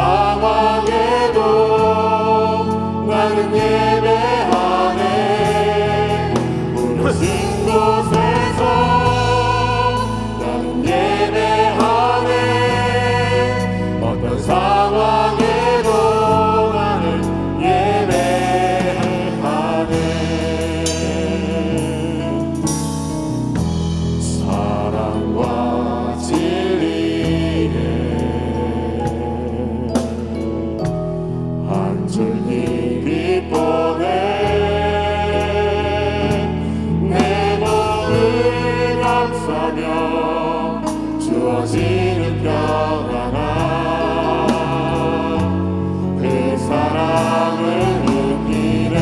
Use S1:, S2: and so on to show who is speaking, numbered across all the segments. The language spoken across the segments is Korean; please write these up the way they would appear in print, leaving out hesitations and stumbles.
S1: 상황에도 나는 예배하네. 부르신 곳에서 나는 예배하네. 어떤 상황에도 나는 예배하네. 사랑과 진리에 한 줄기 빛보네. 내 몸을 감싸며 주어지는 평안함, 그 사랑을 느끼네.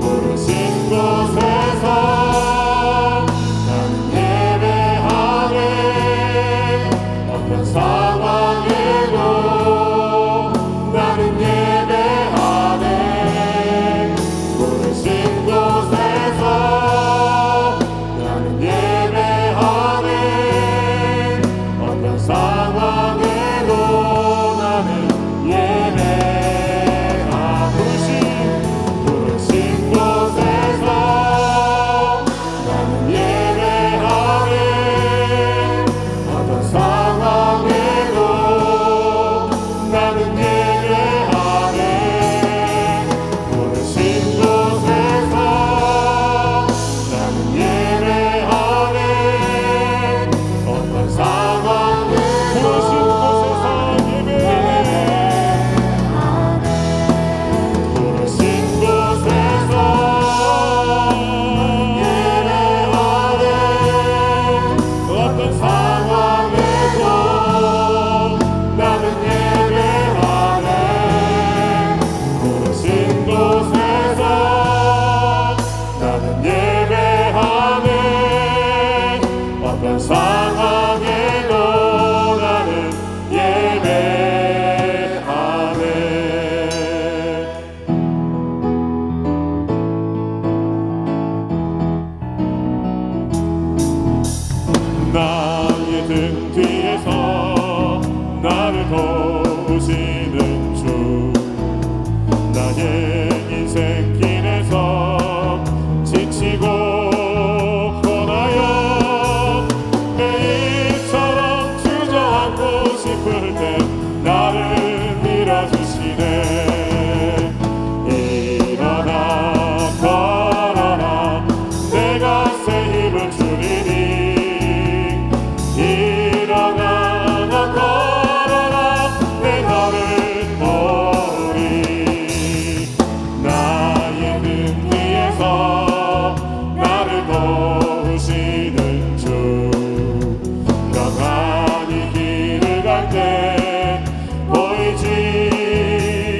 S1: 부르신 곳에서 나는 예배하네. 어떤 상황에도 나는 예배하네. 부르신 곳에서 나는 예배하네. 어떤 상황에도 나는 예배하네. 부르신 곳에서 나는 예배하네. 어떤 상황에도 나는 예배하네. 부르신 곳에서 나는 예배하네. 어떤 상황에도 부르신 곳에서 예배하네. 부르신 곳에서 예배하네. 어떤 상황에도 나는 예배하네. 부르신 곳에서 나는 예배하네. 어떤 상황에도 나는 예배하네. 나의 등 뒤에서 나를 도우시는 주, 나의 인생길에서 지치고 고나여 매일처럼 주저앉고 싶을 때 나를 밀어주시네. 일어나 걸어라, 내가 새 힘을 주리니. 일어나 걸어라, 내 너를 보리. 나의 등 뒤에서 나를 도우시는 주, 영원히 길을 갈 때 보이지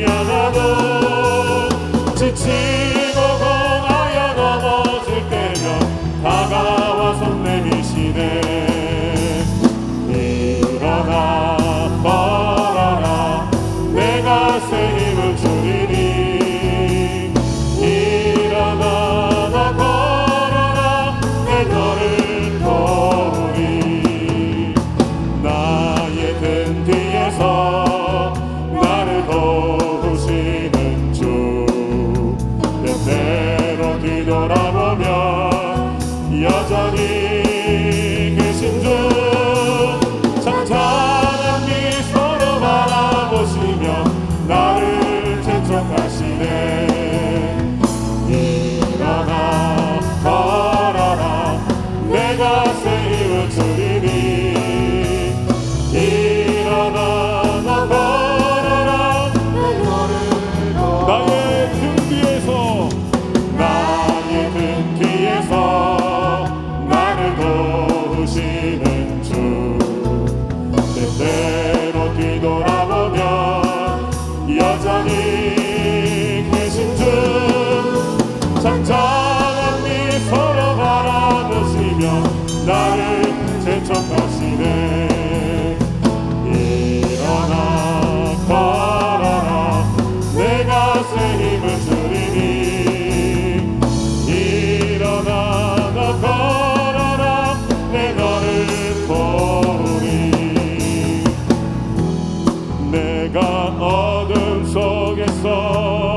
S1: 않아도 지치고 고나여 넘어질 때면 다가와 손 내미시네. 일어나 걸어라, 내가 새 힘을 주리니. 일어나 걸어라, 내 너를 보리. 나의 등 뒤에서 나를 도우시는 주, 어둠 속에서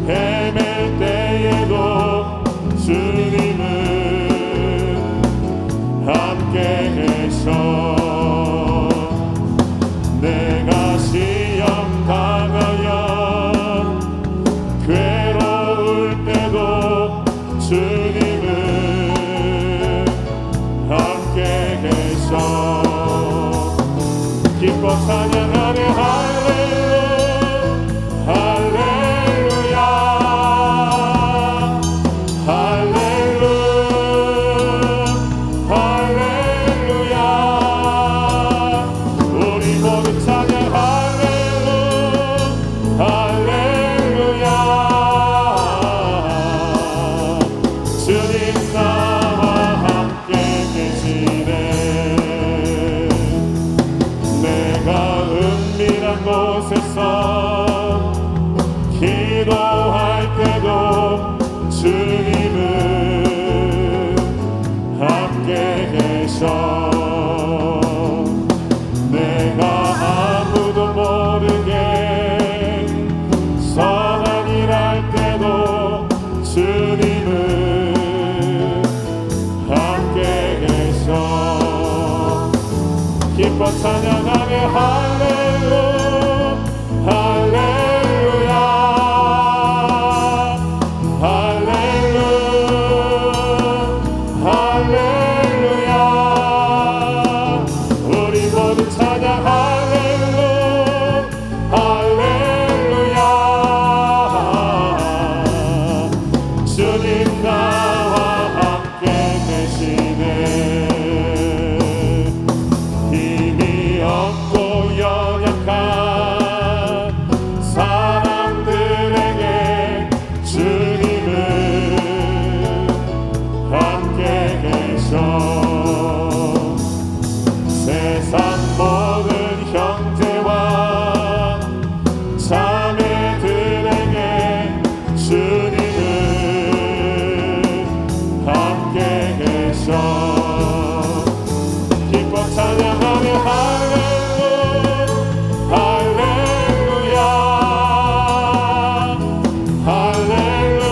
S1: 헤맬 때에도 주님은 함께 계셔. 내가 시험 당하여 괴로울 때도 주님은 함께 계셔. 기뻐 찬양하네 할렐루야 할렐루야 할렐루야 우리 모두 찬양 할렐루야 할렐루야 주님 나와 함께 계시네. 내가 은밀한 곳에서 기도할 때도 주님은 함께 계셔. 내가 아무도 모르게 선한 일 할 때도 주님은 함께 계셔. 기뻐 찬양하며 할렐루야 할렐루야 할렐루야 할렐루야 우리 모두 찬양 할렐루야 할렐루야 주님 나와 함께 계시네. 힘이 없고 연약한 사람들에게 주님은 함께 계셔. 세상 모든 형제와 자매들에게 주님은 함께 계셔. 기뻐 찬양하며 할렐루야 할렐루야 할렐루야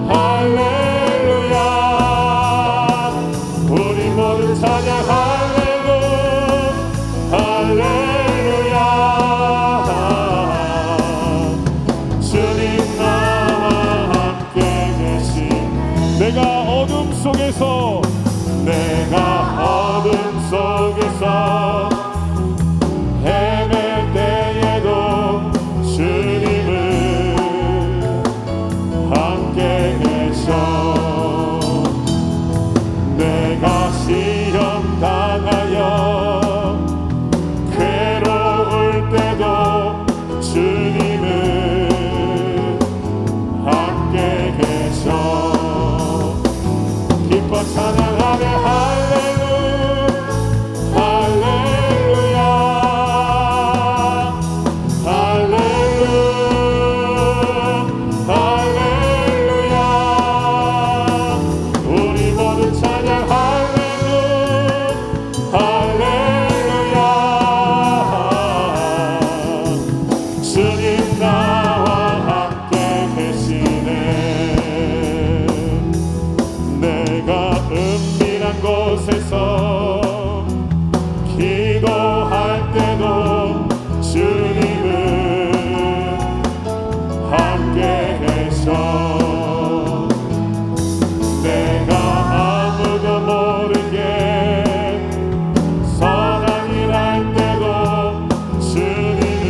S1: 할렐루야 우리 모두 찬양 할렐루야 할렐루야 주님 나와 함께 계신. 내가 어둠 속에서 헤맬 때에도 주님은 함께 계셔. 내가 시험 당하여 괴로울 때도 주님은 함께 계셔. 기뻐 찬양하네 할렐루야 할렐루야 할렐루야 할렐루야 우리 모두 찬양 할렐루야 할렐루야 주님 나와 함께 계시네. 내가 은밀한 곳에서 기도할 때도 주님은 함께 계셔. 내가 아무도 모르게 선한 일 할 때도 주님은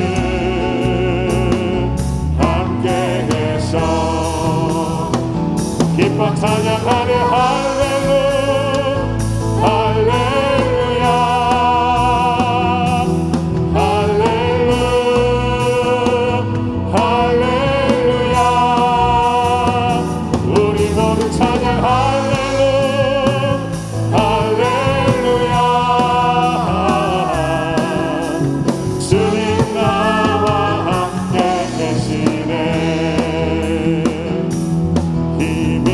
S1: 함께 계셔. 기뻐 찬양하네 할렐루야 할렐루야 할렐루야 할렐루야 우리 모두 찬양 할렐루야 할렐루야 주님 나와 함께 계시네. 힘이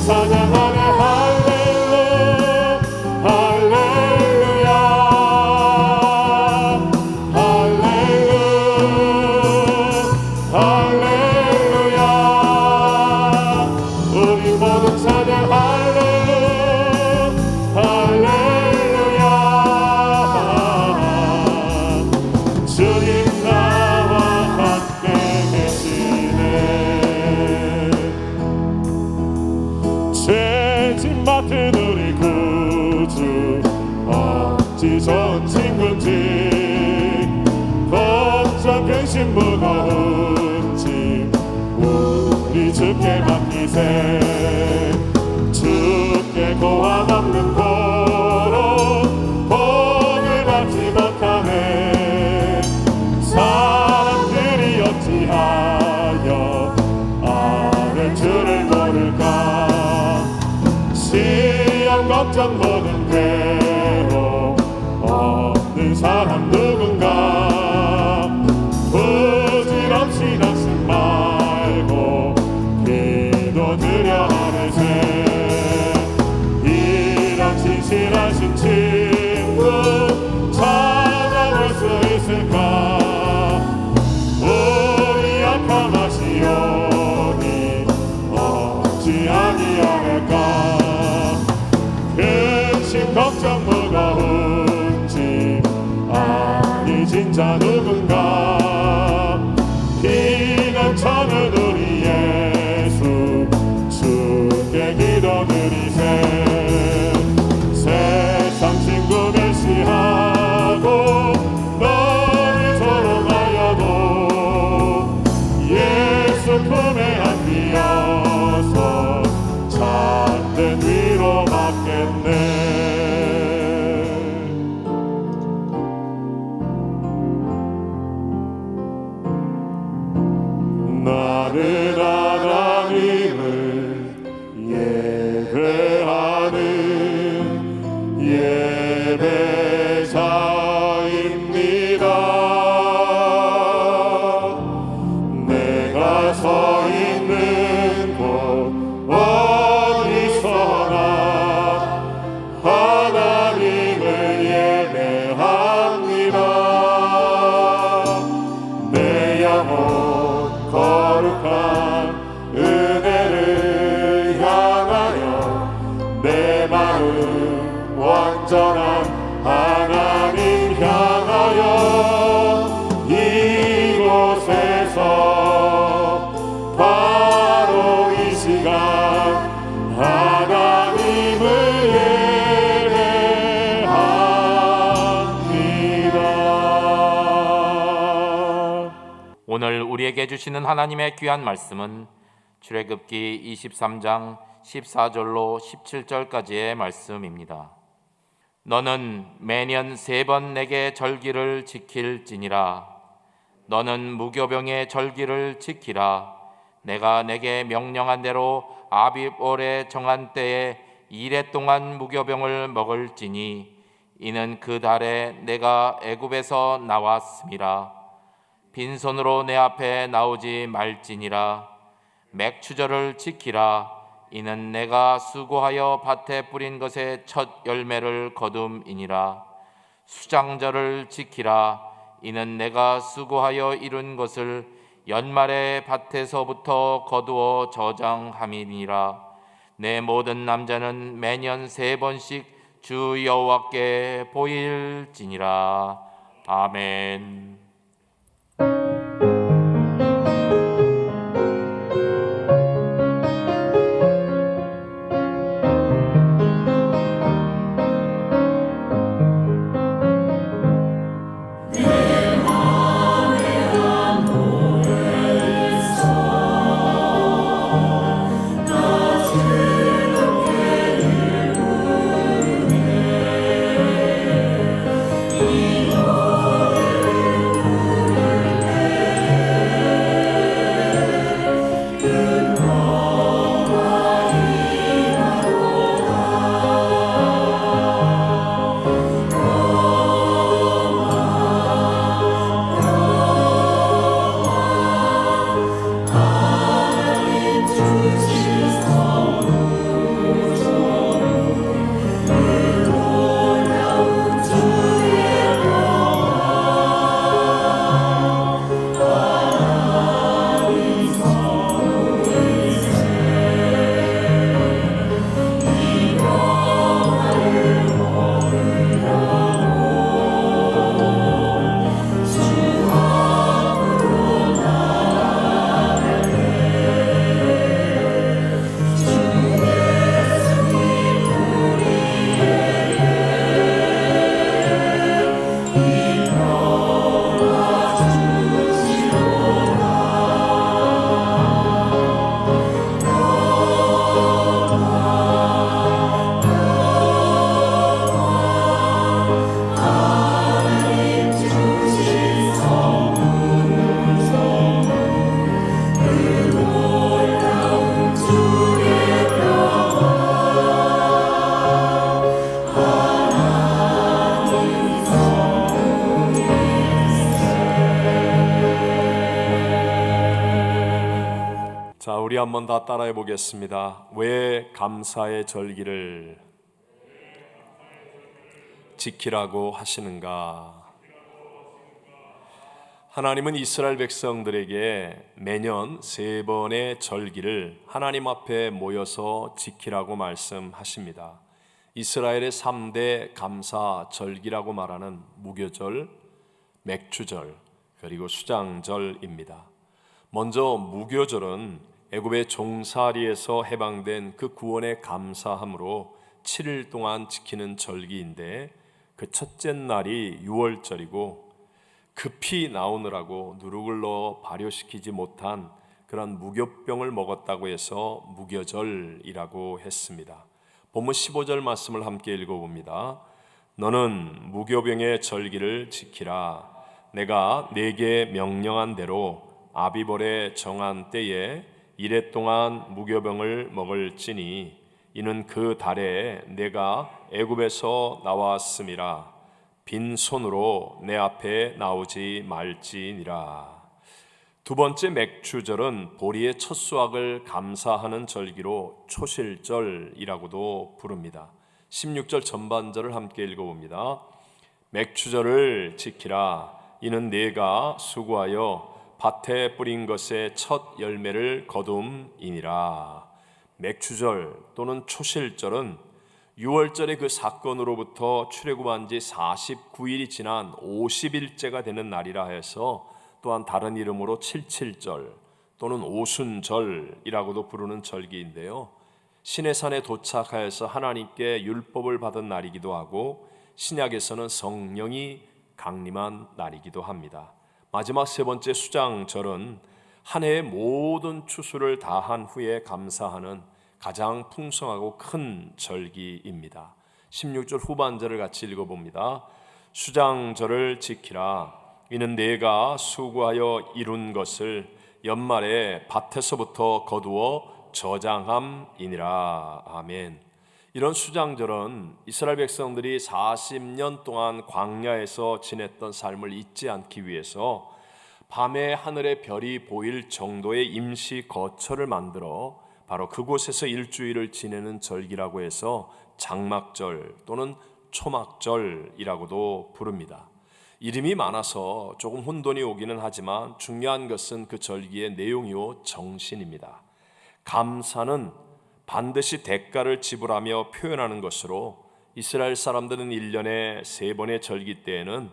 S1: 찬양하네. 할렐루야 할렐루야 할렐루야 우리 모두 찬양. 할렐루야 주님 나와 함께 계시네. 죄짐 맡은 우리 구주 어찌 좋은 친구인지 걱정 근심 무거운 짐 우리 주께 맡기세. 주께 고함 없는 고로 복을 받지 못하네. 사람들이 어찌하여 아는 주를 모를까. 시험 걱정 모든 괴로 없는 사람 누군가. 부질없이 낙심 말고 기도드려 하네세. 이런 진실하신 친구 찾아볼 수 있을까. 우리 약함하시오니 어찌 아니하실까. 근심 걱정 무거운 짐 아니 진짜 누군가. 피난처는 우리 예수 주께 기도드리세. 세상 친구 멸시하고 너를 조롱하여도 예수 품에 안기어서 찾는 위로 받겠네. 나는 하나님을 예배하는 예배자입니다. 내가 서 있는 곳 어디서나 하나님을 예배합니다. 내 영혼 거룩한 은혜를 향하여 내 마음 완전한 하나님 향하여 이곳에서 바로 이 시간 하나님을 예배합니다.
S2: 오늘 우리에게 주시는 하나님의 귀한 말씀은 출애굽기 23장 14절로 17절까지의 말씀입니다. 너는 매년 3번 내게 절기를 지킬지니라. 너는 무교병의 절기를 지키라. 내가 내게 명령한 대로 아비월에 정한 때에 2래 동안 무교병을 먹을지니 이는 그 달에 내가 애굽에서 나왔음이라. 빈손으로 내 앞에 나오지 말지니라. 맥추절을 지키라. 이는 내가 수고하여 밭에 뿌린 것의 첫 열매를 거둠이니라. 수장절을 지키라. 이는 내가 수고하여 이룬 것을 연말에 밭에서부터 거두어 저장함이니라. 내 모든 남자는 매년 3번씩 주 여호와께 보일지니라. 아멘.
S3: 자, 우리 한번 다 따라해 보겠습니다. 왜 감사의 절기를 지키라고 하시는가? 하나님은 이스라엘 백성들에게 매년 3번의 절기를 하나님 앞에 모여서 지키라고 말씀하십니다. 이스라엘의 3대 감사 절기라고 말하는 무교절, 맥추절, 그리고 수장절입니다. 먼저 무교절은 애굽의 종살이에서 해방된 그 구원에 감사함으로 7일 동안 지키는 절기인데, 그 첫째 날이 6월절이고 급히 나오느라고 누룩을 넣어 발효시키지 못한 그런 무교병을 먹었다고 해서 무교절이라고 했습니다. 본문 15절 말씀을 함께 읽어봅니다. 너는 무교병의 절기를 지키라. 내가 네게 명령한 대로 아비벌에 정한 때에 이레 동안 무교병을 먹을지니 이는 그 달에 내가 애굽에서 나왔음이라. 빈손으로 내 앞에 나오지 말지니라. 두 번째 맥추절은 보리의 첫 수확을 감사하는 절기로 초실절이라고도 부릅니다. 16절 전반절을 함께 읽어봅니다. 맥추절을 지키라. 이는 네가 수고하여 밭에 뿌린 것의 첫 열매를 거둠이니라. 맥추절 또는 초실절은 6월절의 그 사건으로부터 출애굽한 지 49일이 지난 50일째가 되는 날이라 해서 또한 다른 이름으로 칠칠절 또는 오순절이라고도 부르는 절기인데요. 시내산에 도착하여서 하나님께 율법을 받은 날이기도 하고 신약에서는 성령이 강림한 날이기도 합니다. 마지막 세 번째 수장절은 한 해의 모든 추수를 다한 후에 감사하는 가장 풍성하고 큰 절기입니다. 16절 후반절을 같이 읽어봅니다. 수장절을 지키라. 이는 내가 수고하여 이룬 것을 연말에 밭에서부터 거두어 저장함이니라. 아멘. 이런 수장절은 이스라엘 백성들이 40년 동안 광야에서 지냈던 삶을 잊지 않기 위해서 밤에 하늘의 별이 보일 정도의 임시 거처를 만들어 바로 그곳에서 일주일을 지내는 절기라고 해서 장막절 또는 초막절이라고도 부릅니다. 이름이 많아서 조금 혼돈이 오기는 하지만 중요한 것은 그 절기의 내용이요 정신입니다. 감사는 반드시 대가를 지불하며 표현하는 것으로 이스라엘 사람들은 1년에 3번의 절기 때에는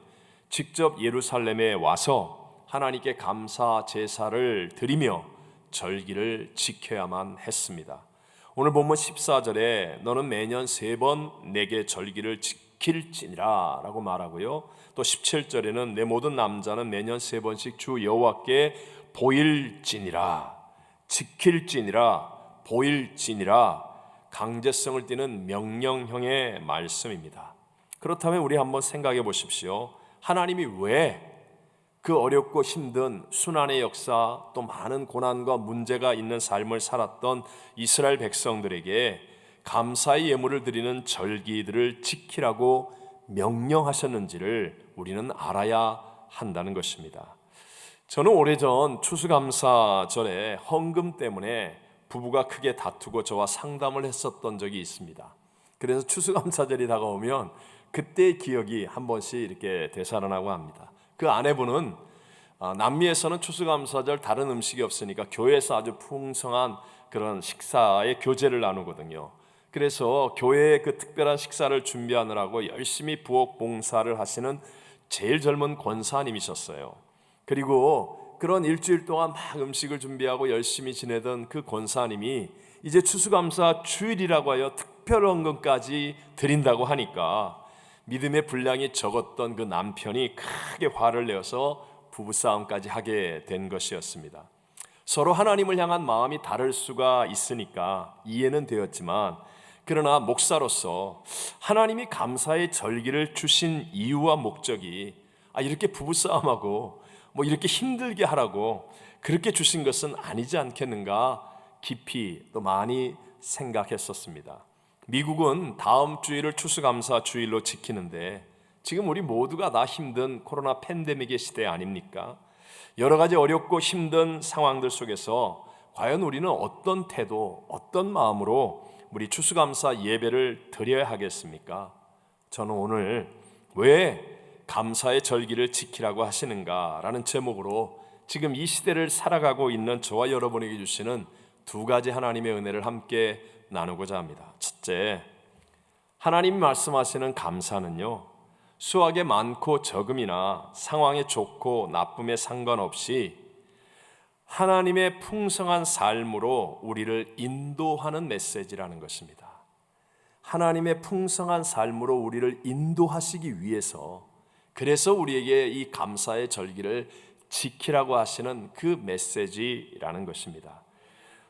S3: 직접 예루살렘에 와서 하나님께 감사 제사를 드리며 절기를 지켜야만 했습니다. 오늘 본문 14절에 너는 매년 3번 내게 절기를 지킬지니라 라고 말하고요. 또 17절에는 내 모든 남자는 매년 3번씩 주 여호와께 보일지니라, 지킬지니라, 보일지니라 강제성을 띠는 명령형의 말씀입니다. 그렇다면 우리 한번 생각해 보십시오. 하나님이 왜 그 어렵고 힘든 순환의 역사 또 많은 고난과 문제가 있는 삶을 살았던 이스라엘 백성들에게 감사의 예물을 드리는 절기들을 지키라고 명령하셨는지를 우리는 알아야 한다는 것입니다. 저는 오래전 추수감사절에 헌금 때문에 부부가 크게 다투고 저와 상담을 했었던 적이 있습니다. 그래서 추수감사절이 다가오면 그때의 기억이 한 번씩 이렇게 되살아나고 합니다. 그 아내분은 남미에서는 추수감사절 다른 음식이 없으니까 교회에서 아주 풍성한 그런 식사의 교제를 나누거든요. 그래서 교회의 그 특별한 식사를 준비하느라고 열심히 부엌 봉사를 하시는 제일 젊은 권사님이셨어요. 그리고 그런 일주일 동안 막 음식을 준비하고 열심히 지내던 그 권사님이 이제 추수감사 주일이라고 하여 특별 헌금까지 드린다고 하니까 믿음의 분량이 적었던 그 남편이 크게 화를 내어서 부부싸움까지 하게 된 것이었습니다. 서로 하나님을 향한 마음이 다를 수가 있으니까 이해는 되었지만, 그러나 목사로서 하나님이 감사의 절기를 주신 이유와 목적이 이렇게 부부싸움하고 이렇게 힘들게 하라고 그렇게 주신 것은 아니지 않겠는가 깊이 또 많이 생각했었습니다. 미국은 다음 주일을 추수감사 주일로 지키는데 지금 우리 모두가 다 힘든 코로나 팬데믹의 시대 아닙니까? 여러 가지 어렵고 힘든 상황들 속에서 과연 우리는 어떤 태도, 어떤 마음으로 우리 추수감사 예배를 드려야 하겠습니까? 저는 오늘 왜 감사의 절기를 지키라고 하시는가라는 제목으로 지금 이 시대를 살아가고 있는 저와 여러분에게 주시는 두 가지 하나님의 은혜를 함께 나누고자 합니다. 첫째, 하나님 말씀하시는 감사는요, 수확에 많고 적음이나 상황에 좋고 나쁨에 상관없이 하나님의 풍성한 삶으로 우리를 인도하는 메시지라는 것입니다. 하나님의 풍성한 삶으로 우리를 인도하시기 위해서, 그래서 우리에게 이 감사의 절기를 지키라고 하시는 그 메시지라는 것입니다.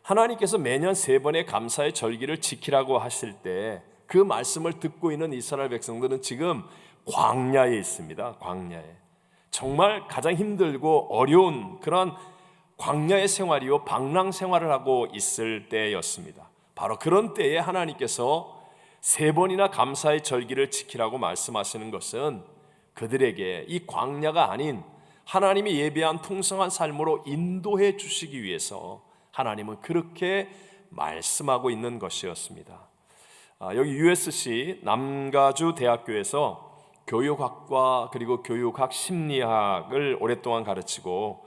S3: 하나님께서 매년 3번의 감사의 절기를 지키라고 하실 때 그 말씀을 듣고 있는 이스라엘 백성들은 지금 광야에 있습니다. 광야에. 정말 가장 힘들고 어려운 그런 광야의 생활이요, 방랑 생활을 하고 있을 때였습니다. 바로 그런 때에 하나님께서 3번이나 감사의 절기를 지키라고 말씀하시는 것은 그들에게 이 광야가 아닌 하나님이 예비한 풍성한 삶으로 인도해 주시기 위해서 하나님은 그렇게 말씀하고 있는 것이었습니다. 여기 USC 남가주 대학교에서 교육학과 그리고 교육학 심리학을 오랫동안 가르치고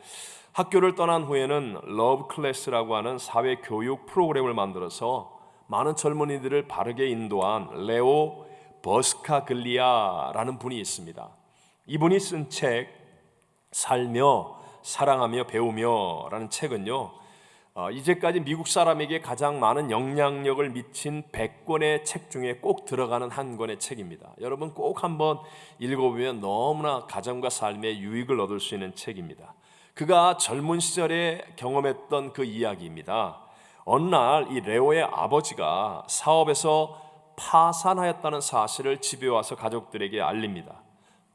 S3: 학교를 떠난 후에는 러브 클래스라고 하는 사회 교육 프로그램을 만들어서 많은 젊은이들을 바르게 인도한 레오 버스카글리아라는 분이 있습니다. 이분이 쓴 책 살며 사랑하며 배우며 라는 책은요, 이제까지 미국 사람에게 가장 많은 영향력을 미친 100권의 책 중에 꼭 들어가는 한 권의 책입니다. 여러분 꼭 한번 읽어보면 너무나 가정과 삶에 유익을 얻을 수 있는 책입니다. 그가 젊은 시절에 경험했던 그 이야기입니다. 어느 날 이 레오의 아버지가 사업에서 파산하였다는 사실을 집에 와서 가족들에게 알립니다.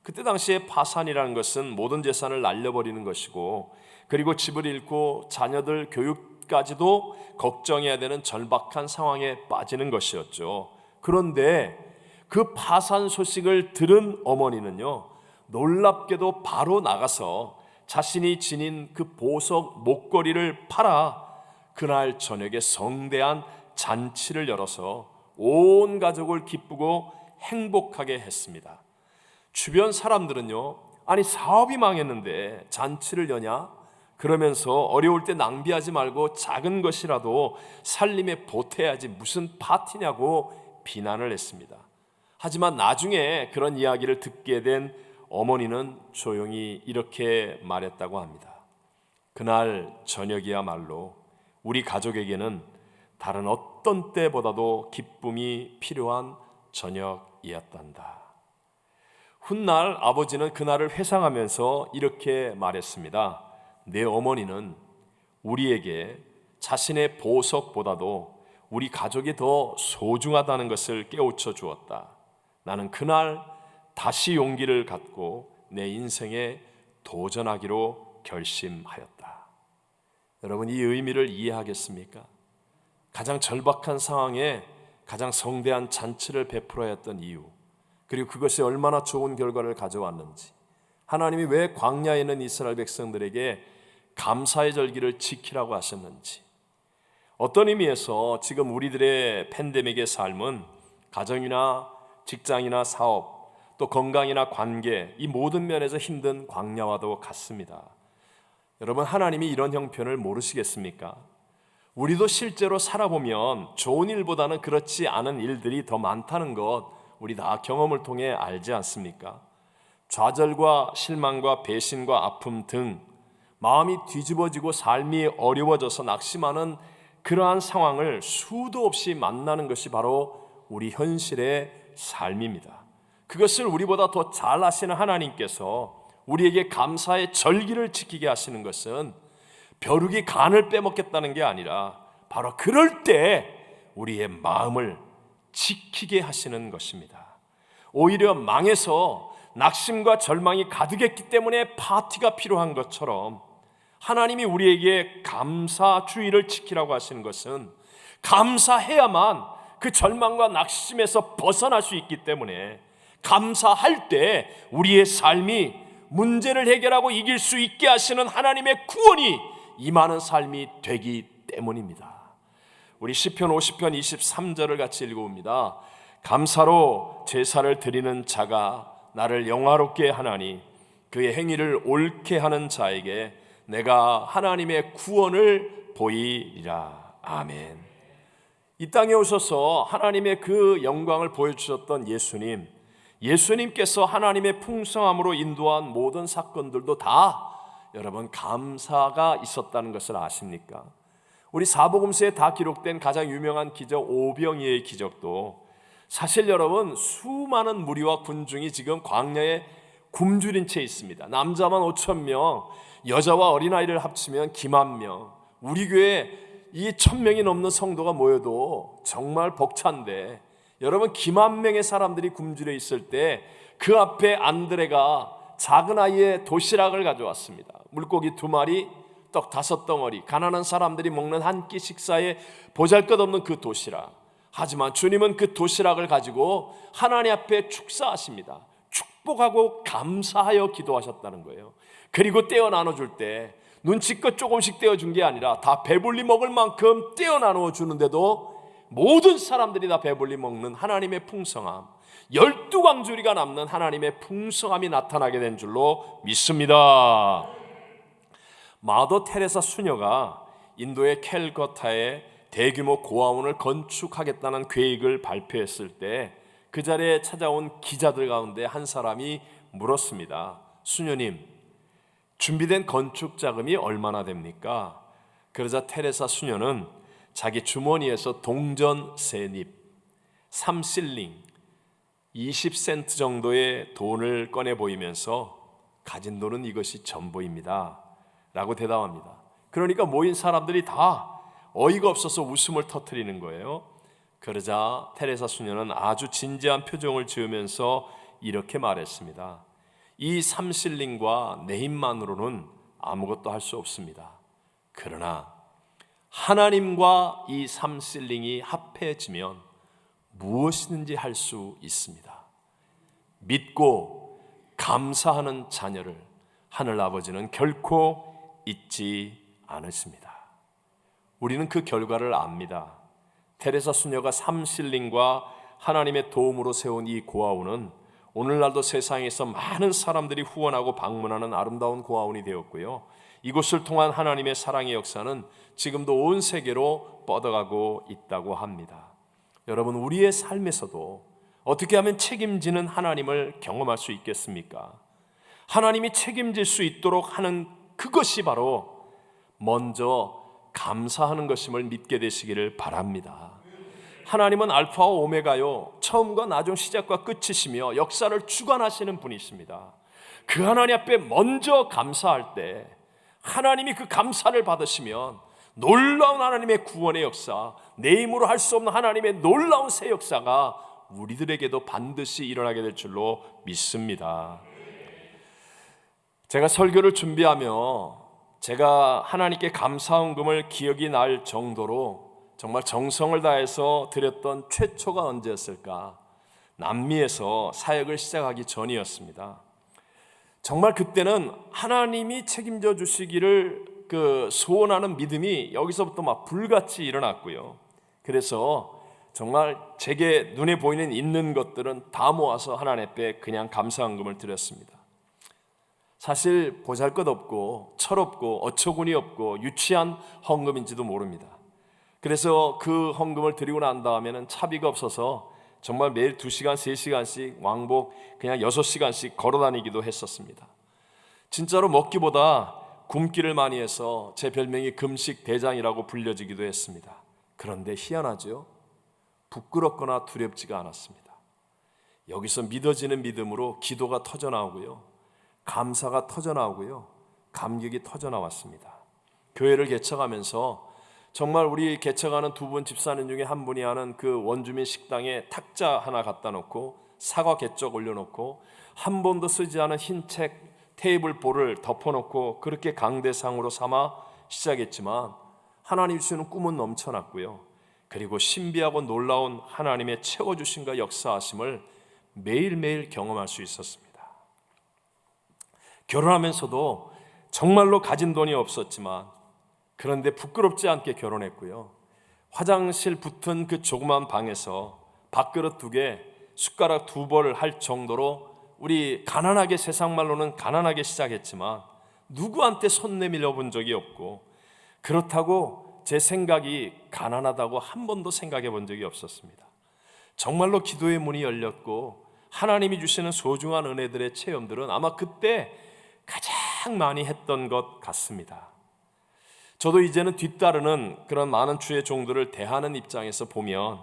S3: 그때 당시에 파산이라는 것은 모든 재산을 날려버리는 것이고, 그리고 집을 잃고 자녀들 교육까지도 걱정해야 되는 절박한 상황에 빠지는 것이었죠. 그런데 그 파산 소식을 들은 어머니는요, 놀랍게도 바로 나가서 자신이 지닌 그 보석 목걸이를 팔아 그날 저녁에 성대한 잔치를 열어서 온 가족을 기쁘고 행복하게 했습니다. 주변 사람들은요, 아니 사업이 망했는데 잔치를 여냐? 그러면서 어려울 때 낭비하지 말고 작은 것이라도 살림에 보태야지 무슨 파티냐고 비난을 했습니다. 하지만 나중에 그런 이야기를 듣게 된 어머니는 조용히 이렇게 말했다고 합니다. 그날 저녁이야말로 우리 가족에게는 다른 어떤 때보다도 기쁨이 필요한 저녁이었단다. 훗날 아버지는 그날을 회상하면서 이렇게 말했습니다. 내 어머니는 우리에게 자신의 보석보다도 우리 가족이 더 소중하다는 것을 깨우쳐 주었다. 나는 그날 다시 용기를 갖고 내 인생에 도전하기로 결심하였다. 여러분, 이 의미를 이해하겠습니까? 가장 절박한 상황에 가장 성대한 잔치를 베풀어야 했던 이유, 그리고 그것이 얼마나 좋은 결과를 가져왔는지, 하나님이 왜 광야에 있는 이스라엘 백성들에게 감사의 절기를 지키라고 하셨는지, 어떤 의미에서 지금 우리들의 팬데믹의 삶은 가정이나 직장이나 사업, 또 건강이나 관계, 이 모든 면에서 힘든 광야와도 같습니다. 여러분, 하나님이 이런 형편을 모르시겠습니까? 우리도 실제로 살아보면 좋은 일보다는 그렇지 않은 일들이 더 많다는 것 우리 다 경험을 통해 알지 않습니까? 좌절과 실망과 배신과 아픔 등 마음이 뒤집어지고 삶이 어려워져서 낙심하는 그러한 상황을 수도 없이 만나는 것이 바로 우리 현실의 삶입니다. 그것을 우리보다 더 잘 아시는 하나님께서 우리에게 감사의 절기를 지키게 하시는 것은 벼룩이 간을 빼먹겠다는 게 아니라 바로 그럴 때 우리의 마음을 지키게 하시는 것입니다. 오히려 망해서 낙심과 절망이 가득했기 때문에 파티가 필요한 것처럼 하나님이 우리에게 감사주의를 지키라고 하시는 것은 감사해야만 그 절망과 낙심에서 벗어날 수 있기 때문에 감사할 때 우리의 삶이 문제를 해결하고 이길 수 있게 하시는 하나님의 구원이 임하는 삶이 되기 때문입니다. 우리 시편 50편 23절을 같이 읽어봅니다. 감사로 제사를 드리는 자가 나를 영화롭게 하나니 그의 행위를 옳게 하는 자에게 내가 하나님의 구원을 보이리라. 아멘. 이 땅에 오셔서 하나님의 그 영광을 보여주셨던 예수님께서 하나님의 풍성함으로 인도한 모든 사건들도 다 여러분 감사가 있었다는 것을 아십니까? 우리 사복음서에 다 기록된 가장 유명한 기적 오병이의 기적도 사실 여러분 수많은 무리와 군중이 지금 광야에 굶주린 채 있습니다. 남자만 5,000명, 여자와 어린아이를 합치면 기만 명. 우리 교회 이 1,000명이 넘는 성도가 모여도 정말 벅찬데 여러분 기만 명의 사람들이 굶주려 있을 때 그 앞에 안드레가 작은 아이의 도시락을 가져왔습니다. 물고기 2마리, 떡 5덩어리, 가난한 사람들이 먹는 한 끼 식사에 보잘것없는 그 도시락. 하지만 주님은 그 도시락을 가지고 하나님 앞에 축사하십니다. 축복하고 감사하여 기도하셨다는 거예요. 그리고 떼어 나눠줄 때 눈치껏 조금씩 떼어준 게 아니라 다 배불리 먹을 만큼 떼어 나누어 주는데도 모든 사람들이 다 배불리 먹는 하나님의 풍성함, 12광주리가 남는 하나님의 풍성함이 나타나게 된 줄로 믿습니다. 마더 테레사 수녀가 인도의 캘커타에 대규모 고아원을 건축하겠다는 계획을 발표했을 때 그 자리에 찾아온 기자들 가운데 한 사람이 물었습니다. 수녀님, 준비된 건축 자금이 얼마나 됩니까? 그러자 테레사 수녀는 자기 주머니에서 동전 세닙 3실링 20센트 정도의 돈을 꺼내 보이면서 가진 돈은 이것이 전부입니다 라고 대답합니다. 그러니까 모인 사람들이 다 어이가 없어서 웃음을 터뜨리는 거예요. 그러자 테레사 수녀는 아주 진지한 표정을 지으면서 이렇게 말했습니다. 이 3실링과 내 힘만으로는 아무것도 할 수 없습니다. 그러나 하나님과 이 3실링이 합해지면 무엇이든지 할 수 있습니다. 믿고 감사하는 자녀를 하늘아버지는 결코 잊지 않으십니다. 우리는 그 결과를 압니다. 테레사 수녀가 3실링과 하나님의 도움으로 세운 이 고아원은 오늘날도 세상에서 많은 사람들이 후원하고 방문하는 아름다운 고아원이 되었고요. 이곳을 통한 하나님의 사랑의 역사는 지금도 온 세계로 뻗어가고 있다고 합니다. 여러분, 우리의 삶에서도 어떻게 하면 책임지는 하나님을 경험할 수 있겠습니까? 하나님이 책임질 수 있도록 하는 그것이 바로 먼저 감사하는 것임을 믿게 되시기를 바랍니다. 하나님은 알파와 오메가요, 처음과 나중 시작과 끝이시며 역사를 주관하시는 분이십니다. 그 하나님 앞에 먼저 감사할 때 하나님이 그 감사를 받으시면 놀라운 하나님의 구원의 역사, 내 힘으로 할 수 없는 하나님의 놀라운 새 역사가 우리들에게도 반드시 일어나게 될 줄로 믿습니다. 제가 설교를 준비하며 제가 하나님께 감사헌금을 기억이 날 정도로 정말 정성을 다해서 드렸던 최초가 언제였을까? 남미에서 사역을 시작하기 전이었습니다. 정말 그때는 하나님이 책임져 주시기를 소원하는 믿음이 여기서부터 막 불같이 일어났고요. 그래서 정말 제게 눈에 보이는 있는 것들은 다 모아서 하나님 앞에 그냥 감사헌금을 드렸습니다. 사실 보잘것없고 철없고 어처구니 없고 유치한 헌금인지도 모릅니다. 그래서 그 헌금을 드리고 난 다음에는 차비가 없어서 정말 매일 2시간, 3시간씩 왕복 그냥 6시간씩 걸어다니기도 했었습니다. 진짜로 먹기보다 굶기를 많이 해서 제 별명이 금식 대장이라고 불려지기도 했습니다. 그런데 희한하죠? 부끄럽거나 두렵지가 않았습니다. 여기서 믿어지는 믿음으로 기도가 터져나오고요, 감사가 터져나오고요, 감격이 터져나왔습니다. 교회를 개척하면서 정말 우리 개척하는 2분 집사님 중에 한 분이 하는 그 원주민 식당에 탁자 하나 갖다 놓고 사과 개쪽 올려놓고 한 번도 쓰지 않은 흰 책 테이블 볼을 덮어놓고 그렇게 강대상으로 삼아 시작했지만 하나님 주시는 꿈은 넘쳐났고요. 그리고 신비하고 놀라운 하나님의 채워주심과 역사하심을 매일매일 경험할 수 있었습니다. 결혼하면서도 정말로 가진 돈이 없었지만 그런데 부끄럽지 않게 결혼했고요. 화장실 붙은 그 조그만 방에서 밥그릇 2개, 숟가락 2벌을 할 정도로 우리 가난하게, 세상 말로는 가난하게 시작했지만 누구한테 손 내밀어 본 적이 없고, 그렇다고 제 생각이 가난하다고 한 번도 생각해 본 적이 없었습니다. 정말로 기도의 문이 열렸고 하나님이 주시는 소중한 은혜들의 체험들은 아마 그때 가장 많이 했던 것 같습니다. 저도 이제는 뒤따르는 그런 많은 주의 종들을 대하는 입장에서 보면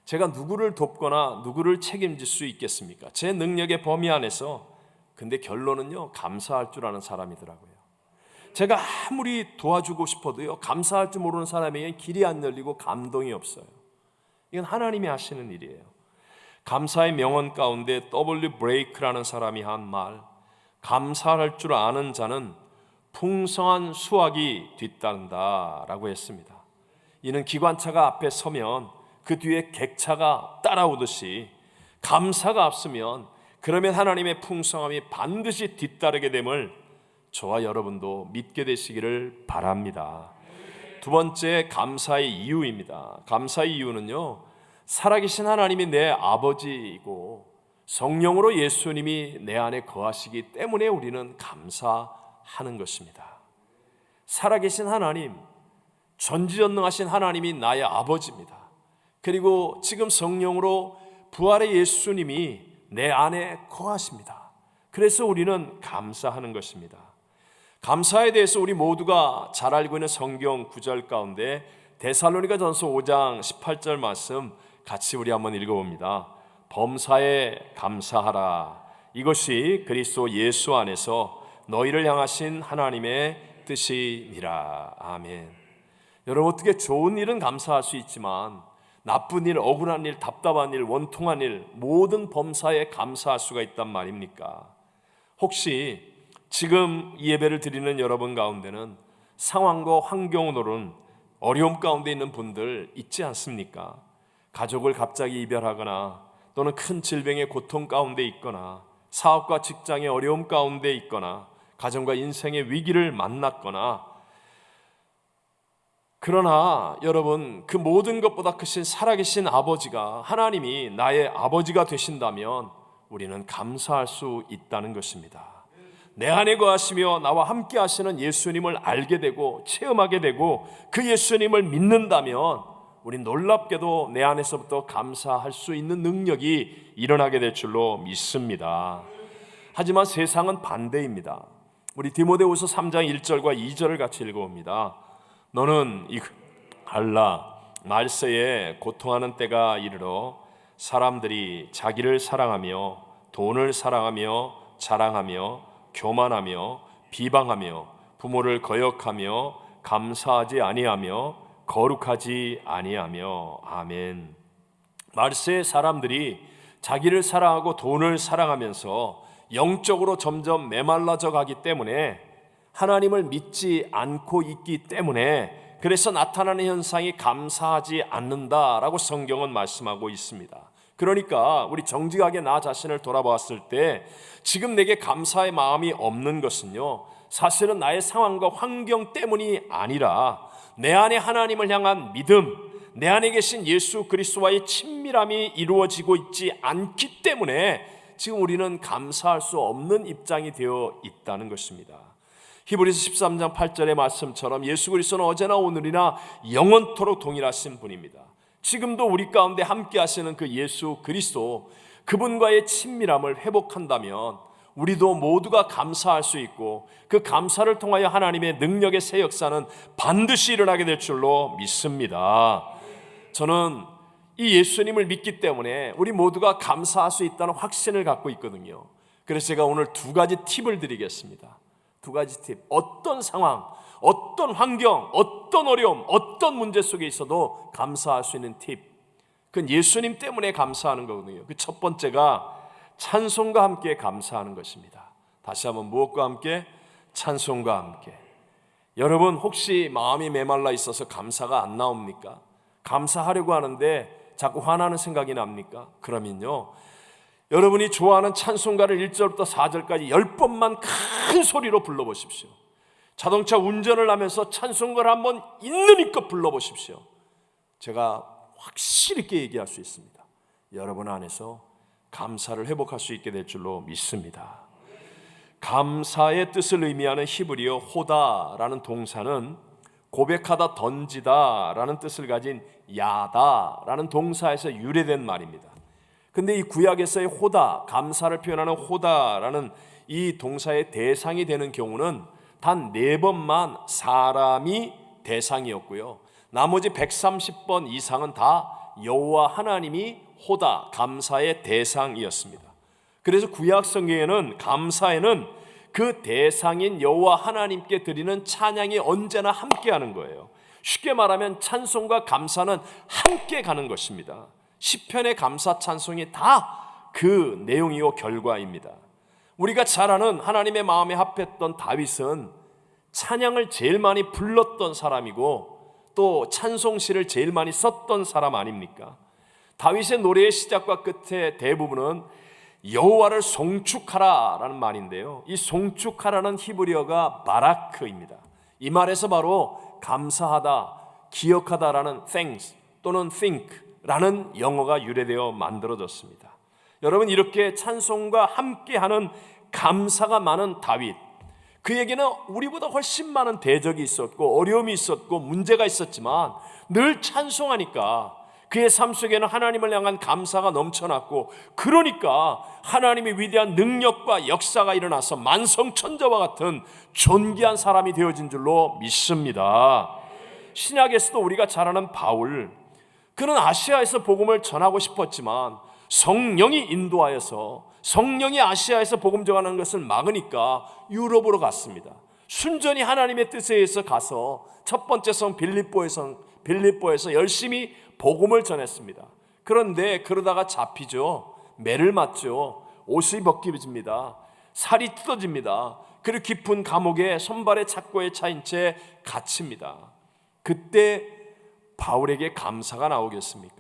S3: 제가 누구를 돕거나 누구를 책임질 수 있겠습니까? 제 능력의 범위 안에서. 근데 결론은요, 감사할 줄 아는 사람이더라고요. 제가 아무리 도와주고 싶어도요, 감사할 줄 모르는 사람에게 길이 안 열리고 감동이 없어요. 이건 하나님이 하시는 일이에요. 감사의 명언 가운데 W. 브레이크라는 사람이 한 말, 감사할 줄 아는 자는 풍성한 수확이 뒤따른다 라고 했습니다. 이는 기관차가 앞에 서면 그 뒤에 객차가 따라오듯이 감사가 앞서면 그러면 하나님의 풍성함이 반드시 뒤따르게 됨을 저와 여러분도 믿게 되시기를 바랍니다. 두 번째, 감사의 이유입니다. 감사의 이유는요, 살아계신 하나님이 내 아버지이고 성령으로 예수님이 내 안에 거하시기 때문에 우리는 감사하는 것입니다. 살아계신 하나님, 전지전능하신 하나님이 나의 아버지입니다. 그리고 지금 성령으로 부활의 예수님이 내 안에 거하십니다. 그래서 우리는 감사하는 것입니다. 감사에 대해서 우리 모두가 잘 알고 있는 성경 구절 가운데 데살로니가전서 5장 18절 말씀 같이 우리 한번 읽어봅니다. 범사에 감사하라. 이것이 그리스도 예수 안에서 너희를 향하신 하나님의 뜻이니라. 아멘. 여러분, 어떻게 좋은 일은 감사할 수 있지만 나쁜 일, 억울한 일, 답답한 일, 원통한 일, 모든 범사에 감사할 수가 있단 말입니까? 혹시 지금 이 예배를 드리는 여러분 가운데는 상황과 환경으로는 어려움 가운데 있는 분들 있지 않습니까? 가족을 갑자기 이별하거나 또는 큰 질병의 고통 가운데 있거나 사업과 직장의 어려움 가운데 있거나 가정과 인생의 위기를 만났거나, 그러나 여러분, 그 모든 것보다 크신 살아계신 아버지가, 하나님이 나의 아버지가 되신다면 우리는 감사할 수 있다는 것입니다. 내 안에 거하시며 나와 함께 하시는 예수님을 알게 되고 체험하게 되고 그 예수님을 믿는다면 우린 놀랍게도 내 안에서부터 감사할 수 있는 능력이 일어나게 될 줄로 믿습니다. 하지만 세상은 반대입니다. 우리 디모데후서 3장 1절과 2절을 같이 읽어봅니다. 너는 알라, 말세에 고통하는 때가 이르러 사람들이 자기를 사랑하며 돈을 사랑하며 자랑하며 교만하며 비방하며 부모를 거역하며 감사하지 아니하며 거룩하지 아니하며. 아멘. 말세의 사람들이 자기를 사랑하고 돈을 사랑하면서 영적으로 점점 메말라져 가기 때문에, 하나님을 믿지 않고 있기 때문에, 그래서 나타나는 현상이 감사하지 않는다라고 성경은 말씀하고 있습니다. 그러니까 우리 정직하게 나 자신을 돌아보았을 때 지금 내게 감사의 마음이 없는 것은요, 사실은 나의 상황과 환경 때문이 아니라 내 안에 하나님을 향한 믿음, 내 안에 계신 예수 그리스도와의 친밀함이 이루어지고 있지 않기 때문에 지금 우리는 감사할 수 없는 입장이 되어 있다는 것입니다. 히브리서 13장 8절의 말씀처럼 예수 그리스도는 어제나 오늘이나 영원토록 동일하신 분입니다. 지금도 우리 가운데 함께 하시는 그 예수 그리스도, 그분과의 친밀함을 회복한다면 우리도 모두가 감사할 수 있고 그 감사를 통하여 하나님의 능력의 새 역사는 반드시 일어나게 될 줄로 믿습니다. 저는 이 예수님을 믿기 때문에 우리 모두가 감사할 수 있다는 확신을 갖고 있거든요. 그래서 제가 오늘 2가지 팁을 드리겠습니다. 2가지 팁. 어떤 상황, 어떤 환경, 어떤 어려움, 어떤 문제 속에 있어도 감사할 수 있는 팁. 그건 예수님 때문에 감사하는 거거든요. 그 첫 번째가 찬송과 함께 감사하는 것입니다. 다시 한번, 무엇과 함께? 찬송과 함께. 여러분, 혹시 마음이 메말라 있어서 감사가 안 나옵니까? 감사하려고 하는데 자꾸 화나는 생각이 납니까? 그러면요, 여러분이 좋아하는 찬송가를 1절부터 4절까지 10번만 큰 소리로 불러보십시오. 자동차 운전을 하면서 찬송가를 한번 있는 힘껏 불러보십시오. 제가 확실히 있게 얘기할 수 있습니다. 여러분 안에서 감사를 회복할 수 있게 될 줄로 믿습니다. 감사의 뜻을 의미하는 히브리어 호다라는 동사는 고백하다, 던지다라는 뜻을 가진 야다라는 동사에서 유래된 말입니다. 근데 이 구약에서의 호다, 감사를 표현하는 호다라는 이 동사의 대상이 되는 경우는 단 4번만 사람이 대상이었고요. 나머지 130번 이상은 다 여호와 하나님이 호다, 감사의 대상이었습니다. 그래서 구약 성경에는 감사에는 그 대상인 여호와 하나님께 드리는 찬양이 언제나 함께하는 거예요. 쉽게 말하면 찬송과 감사는 함께 가는 것입니다. 시편의 감사 찬송이 다 그 내용이요 결과입니다. 우리가 잘 아는 하나님의 마음에 합했던 다윗은 찬양을 제일 많이 불렀던 사람이고 또 찬송시를 제일 많이 썼던 사람 아닙니까? 다윗의 노래의 시작과 끝에 대부분은 여호와를 송축하라라는 말인데요, 이 송축하라는 히브리어가 바라크입니다. 이 말에서 바로 감사하다, 기억하다라는 thanks 또는 think라는 영어가 유래되어 만들어졌습니다. 여러분, 이렇게 찬송과 함께하는 감사가 많은 다윗, 그에게는 우리보다 훨씬 많은 대적이 있었고 어려움이 있었고 문제가 있었지만 늘 찬송하니까 그의 삶 속에는 하나님을 향한 감사가 넘쳐났고, 그러니까 하나님의 위대한 능력과 역사가 일어나서 만성천자와 같은 존귀한 사람이 되어진 줄로 믿습니다. 신약에서도 우리가 잘 아는 바울, 그는 아시아에서 복음을 전하고 싶었지만 성령이 인도하여서 성령이 아시아에서 복음 전하는 것을 막으니까 유럽으로 갔습니다. 순전히 하나님의 뜻에 의해서 가서 첫 번째 성 빌립보에서 열심히 복음을 전했습니다. 그런데 그러다가 잡히죠. 매를 맞죠. 옷이 벗겨집니다. 살이 뜯어집니다. 그리고 깊은 감옥에 손발에 착고에 차인 채 갇힙니다. 그때 바울에게 감사가 나오겠습니까?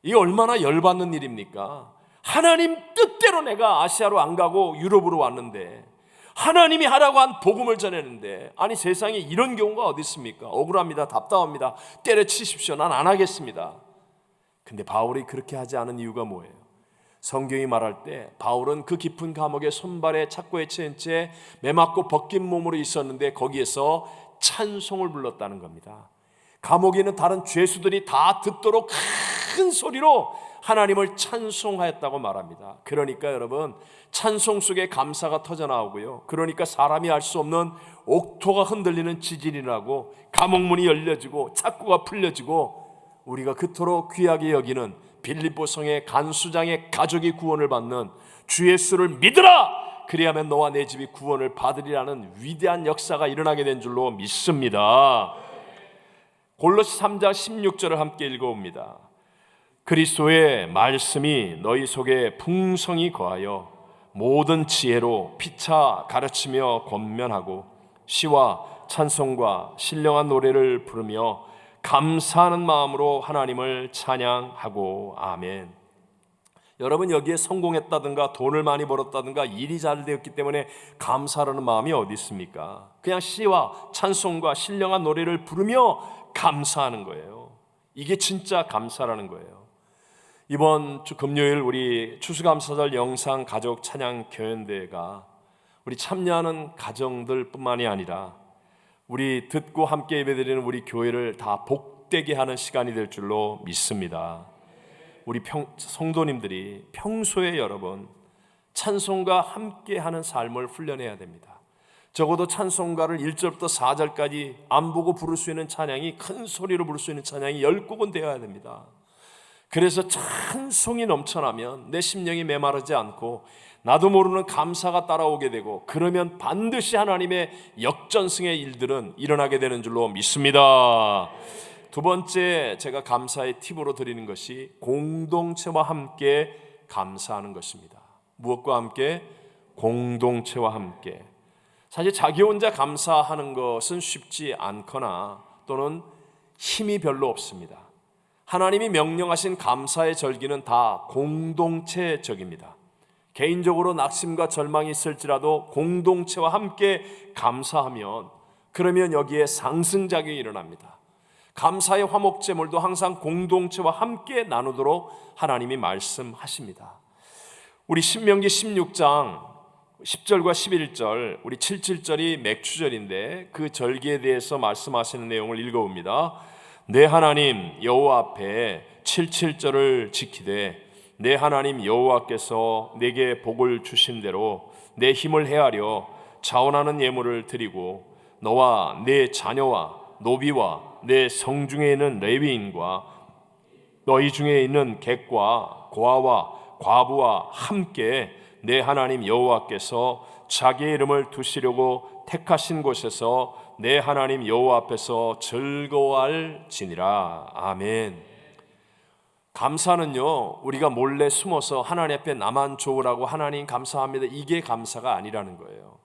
S3: 이게 얼마나 열받는 일입니까? 하나님 뜻대로 내가 아시아로 안 가고 유럽으로 왔는데, 하나님이 하라고 한 복음을 전했는데, 아니 세상에 이런 경우가 어디 있습니까? 억울합니다. 답답합니다. 때려치십시오. 난 안 하겠습니다. 근데 바울이 그렇게 하지 않은 이유가 뭐예요? 성경이 말할 때 바울은 그 깊은 감옥에 손발에 착고에 채인 채 매맞고 벗긴 몸으로 있었는데 거기에서 찬송을 불렀다는 겁니다. 감옥에 있는 다른 죄수들이 다 듣도록 큰 소리로 하나님을 찬송하였다고 말합니다. 그러니까 여러분, 찬송 속에 감사가 터져나오고요, 그러니까 사람이 알 수 없는 옥토가 흔들리는 지진이 나고 감옥문이 열려지고 착고가 풀려지고 우리가 그토록 귀하게 여기는 빌립보 성의 간수장의 가족이 구원을 받는 주 예수를 믿으라! 그리하면 너와 내 집이 구원을 받으리라는 위대한 역사가 일어나게 된 줄로 믿습니다. 골로새 3장 16절을 함께 읽어봅니다. 그리스도의 말씀이 너희 속에 풍성히 거하여 모든 지혜로 피차 가르치며 권면하고 시와 찬송과 신령한 노래를 부르며 감사하는 마음으로 하나님을 찬양하고 아멘. 여러분, 여기에 성공했다든가 돈을 많이 벌었다든가 일이 잘 되었기 때문에 감사하는 마음이 어디 있습니까? 그냥 시와 찬송과 신령한 노래를 부르며 감사하는 거예요. 이게 진짜 감사라는 거예요. 이번 주 금요일 우리 추수감사절 영상 가족 찬양 교연대회가 우리 참여하는 가정들뿐만이 아니라 우리 듣고 함께 예배드리는 우리 교회를 다 복되게 하는 시간이 될 줄로 믿습니다. 우리 성도님들이 평소에 여러분 찬송과 함께하는 삶을 훈련해야 됩니다. 적어도 찬송가를 1절부터 4절까지 안 보고 부를 수 있는 찬양이, 큰 소리로 부를 수 있는 찬양이 10곡은 되어야 됩니다. 그래서 찬송이 넘쳐나면 내 심령이 메마르지 않고 나도 모르는 감사가 따라오게 되고, 그러면 반드시 하나님의 역전승의 일들은 일어나게 되는 줄로 믿습니다. 두 번째, 제가 감사의 팁으로 드리는 것이 공동체와 함께 감사하는 것입니다. 무엇과 함께? 공동체와 함께. 사실 자기 혼자 감사하는 것은 쉽지 않거나 또는 힘이 별로 없습니다. 하나님이 명령하신 감사의 절기는 다 공동체적입니다. 개인적으로 낙심과 절망이 있을지라도 공동체와 함께 감사하면, 그러면 여기에 상승작용이 일어납니다. 감사의 화목제물도 항상 공동체와 함께 나누도록 하나님이 말씀하십니다. 우리 신명기 16장 10절과 11절, 우리 77절이 맥추절인데 그 절기에 대해서 말씀하시는 내용을 읽어봅니다. 내 하나님 여호와 앞에 77절을 지키되 내 하나님 여호와께서 내게 복을 주신 대로 내 힘을 헤아려 자원하는 예물을 드리고 너와 내 자녀와 노비와 내 성중에 있는 레위인과 너희 중에 있는 객과 고아와 과부와 함께 내 하나님 여호와께서 자기의 이름을 두시려고 택하신 곳에서 내 하나님 여호와 앞에서 즐거워할지니라. 아멘. 감사는요, 우리가 몰래 숨어서 하나님 앞에 나만 좋으라고 하나님 감사합니다, 이게 감사가 아니라는 거예요.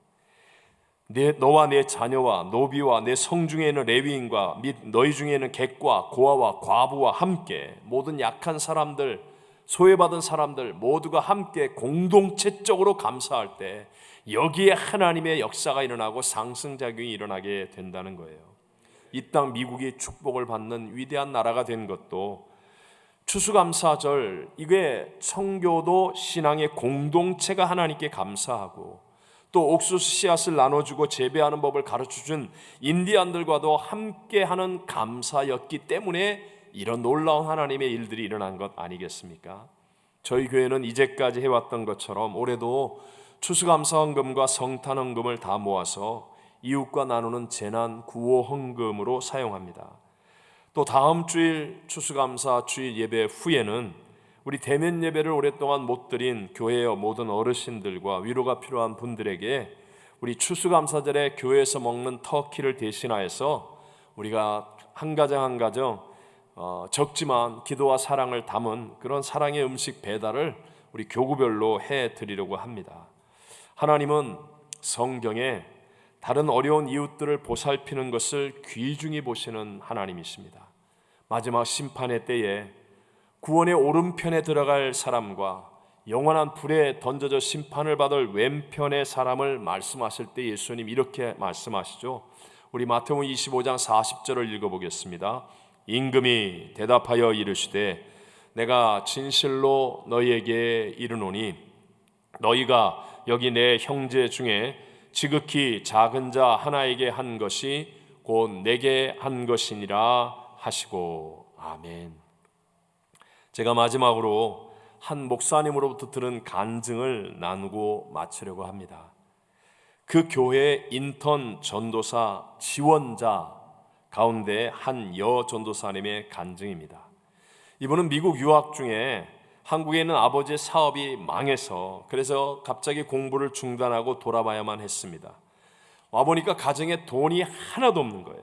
S3: 너와 내 자녀와 노비와 내 성중에 있는 레위인과 및 너희 중에 있는 객과 고아와 과부와 함께 모든 약한 사람들, 소외받은 사람들 모두가 함께 공동체적으로 감사할 때 여기에 하나님의 역사가 일어나고 상승작용이 일어나게 된다는 거예요. 이 땅 미국이 축복을 받는 위대한 나라가 된 것도 추수감사절, 이게 청교도 신앙의 공동체가 하나님께 감사하고 또 옥수수 씨앗을 나눠주고 재배하는 법을 가르쳐준 인디안들과도 함께하는 감사였기 때문에 이런 놀라운 하나님의 일들이 일어난 것 아니겠습니까? 저희 교회는 이제까지 해왔던 것처럼 올해도 추수감사헌금과 성탄헌금을 다 모아서 이웃과 나누는 재난 구호 헌금으로 사용합니다. 또 다음 주일 추수감사 주일 예배 후에는 우리 대면 예배를 오랫동안 못 드린 교회의 모든 어르신들과 위로가 필요한 분들에게 우리 추수감사절에 교회에서 먹는 터키를 대신하여서 우리가 한 가정 한 가정 적지만 기도와 사랑을 담은 그런 사랑의 음식 배달을 우리 교구별로 해드리려고 합니다. 하나님은 성경에 다른 어려운 이웃들을 보살피는 것을 귀중히 보시는 하나님이십니다. 마지막 심판의 때에 구원의 오른편에 들어갈 사람과 영원한 불에 던져져 심판을 받을 왼편의 사람을 말씀하실 때 예수님 이렇게 말씀하시죠. 우리 마태복음 25장 40절을 읽어보겠습니다. 임금이 대답하여 이르시되 내가 진실로 너희에게 이르노니 너희가 여기 내 형제 중에 지극히 작은 자 하나에게 한 것이 곧 내게 한 것이니라 하시고. 아멘. 제가 마지막으로 한 목사님으로부터 들은 간증을 나누고 마치려고 합니다. 그 교회 인턴 전도사 지원자 가운데 한 여전도사님의 간증입니다. 이분은 미국 유학 중에 한국에 있는 아버지의 사업이 망해서 그래서 갑자기 공부를 중단하고 돌아와야만 했습니다. 와보니까 가정에 돈이 하나도 없는 거예요.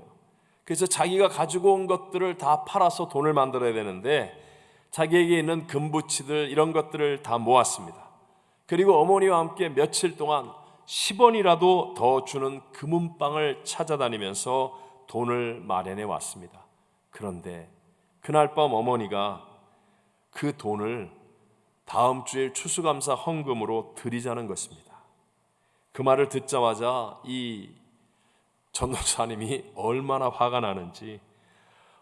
S3: 그래서 자기가 가지고 온 것들을 다 팔아서 돈을 만들어야 되는데 자기에게 있는 금부치들 이런 것들을 다 모았습니다. 그리고 어머니와 함께 며칠 동안 10원이라도 더 주는 금은방을 찾아다니면서 돈을 마련해 왔습니다. 그런데 그날 밤 어머니가 그 돈을 다음 주일 추수감사 헌금으로 드리자는 것입니다. 그 말을 듣자마자 이 전도사님이 얼마나 화가 나는지,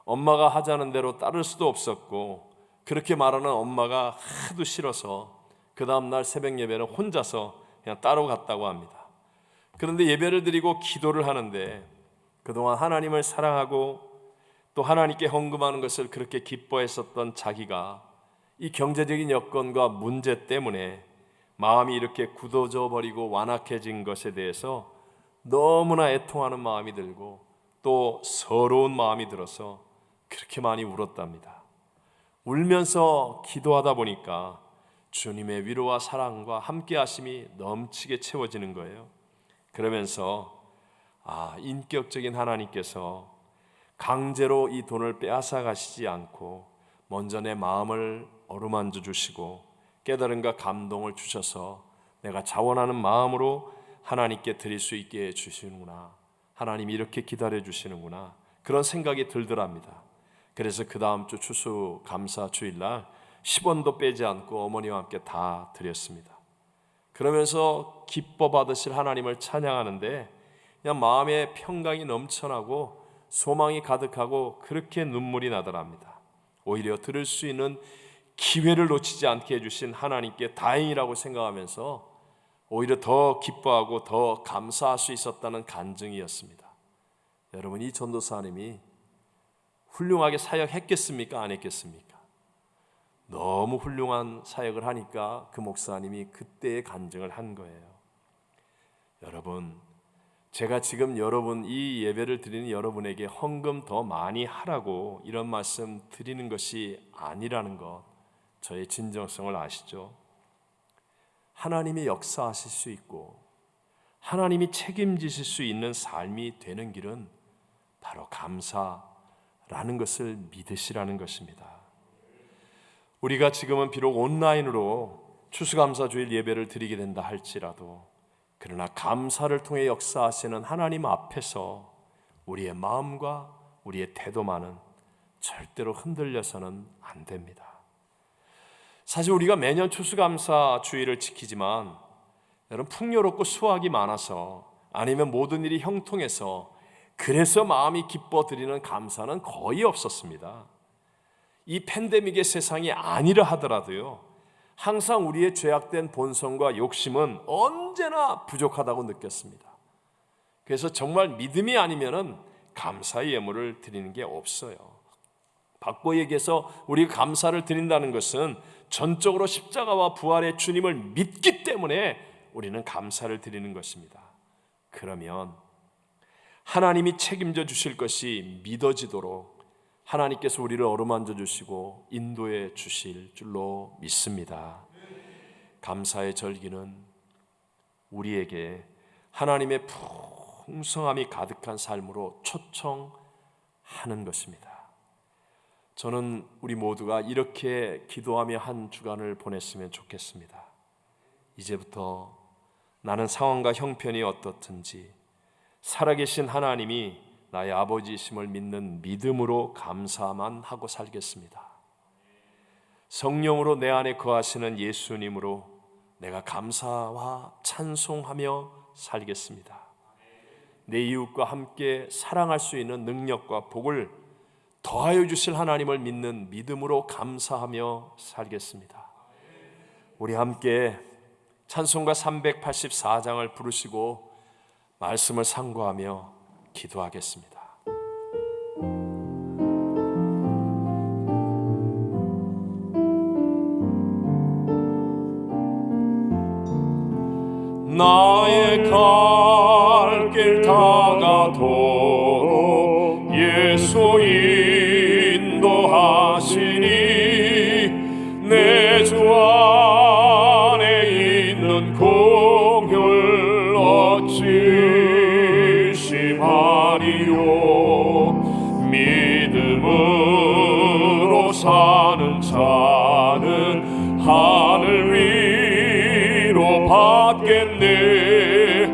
S3: 엄마가 하자는 대로 따를 수도 없었고 그렇게 말하는 엄마가 하도 싫어서 그 다음날 새벽 예배는 혼자서 그냥 따로 갔다고 합니다. 그런데 예배를 드리고 기도를 하는데 그동안 하나님을 사랑하고 또 하나님께 헌금하는 것을 그렇게 기뻐했었던 자기가 이 경제적인 여건과 문제 때문에 마음이 이렇게 굳어져 버리고 완악해진 것에 대해서 너무나 애통하는 마음이 들고 또 서러운 마음이 들어서 그렇게 많이 울었답니다. 울면서 기도하다 보니까 주님의 위로와 사랑과 함께 하심이 넘치게 채워지는 거예요. 그러면서 인격적인 하나님께서 강제로 이 돈을 빼앗아 가시지 않고 먼저 내 마음을 어루만져 주시고 깨달음과 감동을 주셔서 내가 자원하는 마음으로 하나님께 드릴 수 있게 해주시는구나, 하나님이 이렇게 기다려 주시는구나, 그런 생각이 들더랍니다. 그래서 그 다음 주 추수감사 주일날 10원도 빼지 않고 어머니와 함께 다 드렸습니다. 그러면서 기뻐 받으실 하나님을 찬양하는데 그냥 마음에 평강이 넘쳐나고 소망이 가득하고 그렇게 눈물이 나더랍니다. 오히려 들을 수 있는 기회를 놓치지 않게 해주신 하나님께 다행이라고 생각하면서 오히려 더 기뻐하고 더 감사할 수 있었다는 간증이었습니다. 여러분, 이 전도사님이 훌륭하게 사역했겠습니까? 안 했겠습니까? 너무 훌륭한 사역을 하니까 그 목사님이 그때의 간증을 한 거예요. 여러분, 제가 지금 이 예배를 드리는 여러분에게 헌금 더 많이 하라고 이런 말씀 드리는 것이 아니라는 것, 저의 진정성을 아시죠? 하나님이 역사하실 수 있고 하나님이 책임지실 수 있는 삶이 되는 길은 바로 감사라는 것을 믿으시라는 것입니다. 우리가 지금은 비록 온라인으로 추수감사주일 예배를 드리게 된다 할지라도 그러나 감사를 통해 역사하시는 하나님 앞에서 우리의 마음과 우리의 태도만은 절대로 흔들려서는 안 됩니다. 사실 우리가 매년 추수감사주일을 지키지만 여러분, 풍요롭고 수확이 많아서 아니면 모든 일이 형통해서 그래서 마음이 기뻐 드리는 감사는 거의 없었습니다. 이 팬데믹의 세상이 아니라 하더라도요, 항상 우리의 죄악된 본성과 욕심은 언제나 부족하다고 느꼈습니다. 그래서 정말 믿음이 아니면은 감사의 예물을 드리는 게 없어요. 바꿔 얘기해서 우리가 감사를 드린다는 것은 전적으로 십자가와 부활의 주님을 믿기 때문에 우리는 감사를 드리는 것입니다. 그러면 하나님이 책임져 주실 것이 믿어지도록 하나님께서 우리를 어루만져 주시고 인도해 주실 줄로 믿습니다. 감사의 절기는 우리에게 하나님의 풍성함이 가득한 삶으로 초청하는 것입니다. 저는 우리 모두가 이렇게 기도하며 한 주간을 보냈으면 좋겠습니다. 이제부터 나는 상황과 형편이 어떻든지 살아계신 하나님이 나의 아버지이심을 믿는 믿음으로 감사만 하고 살겠습니다. 성령으로 내 안에 거하시는 예수님으로 내가 감사와 찬송하며 살겠습니다. 내 이웃과 함께 사랑할 수 있는 능력과 복을 더하여 주실 하나님을 믿는 믿음으로 감사하며 살겠습니다. 우리 함께 찬송가 384장을 부르시고 말씀을 상고하며 기도하겠습니다.
S1: 나의 갈 길 다가도록 예수 인도하시니 내 주 안에 있는 공율 어찌 심하리요. 믿음으로 사는 자는 하늘 위로 받겠네.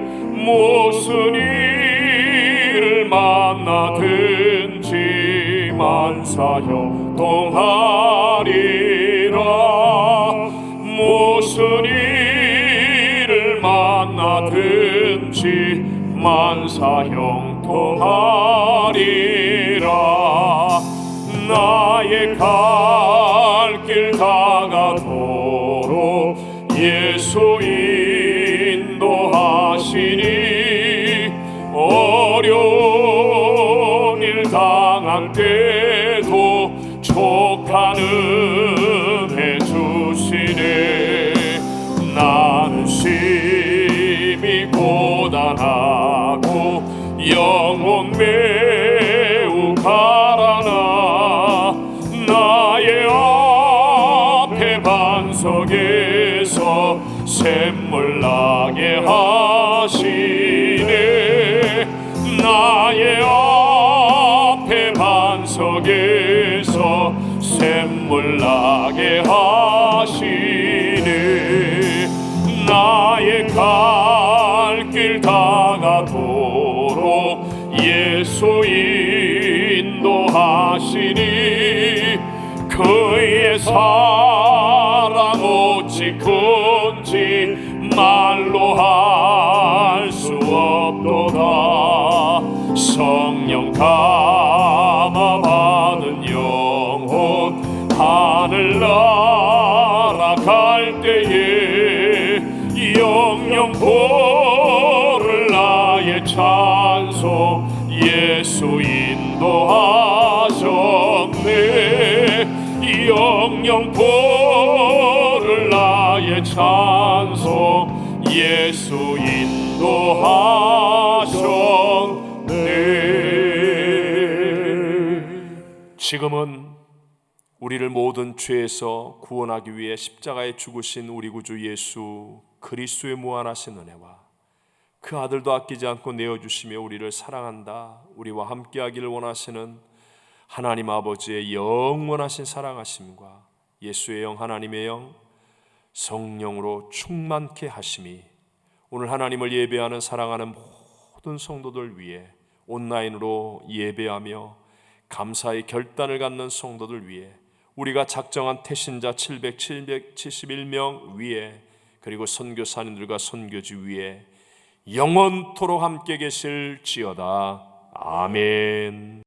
S1: 무슨 일을 만나든지 만사형통하리라. 무슨 일을 만나든지 만사형통하리라. 나의 갈 길 다가도록 예수 인도하시니 어려운 일 당할 때도 족한 은혜 주시네. 나는 심히 고단하고 영혼 매우 가라나 나의 앞에 반석에서 샘물 나게 하시네. 나의 앞에 반석에서 샘물 나게 하시네. 나의 갈 길 다가도록 예수 인도하시니 그의 사랑 오직 큰지 말로 할 수 없도다. 성령 감화 받은 영혼 하늘 날아갈 때에 영영 보를 나의 찬송 예수 인도하셨네. 영영 보를 나의 찬송 예수 인도하셨네.
S3: 지금은 우리를 모든 죄에서 구원하기 위해 십자가에 죽으신 우리 구주 예수 그리스도의 무한하신 은혜와 그 아들도 아끼지 않고 내어주시며 우리를 사랑한다, 우리와 함께하기를 원하시는 하나님 아버지의 영원하신 사랑하심과 예수의 영 하나님의 영 성령으로 충만케 하심이 오늘 하나님을 예배하는 사랑하는 모든 성도들 위해 온라인으로 예배하며 감사의 결단을 갖는 성도들 위해 우리가 작정한 태신자 771명 위에 그리고 선교사님들과 선교지 위에 영원토록 함께 계실지어다. 아멘.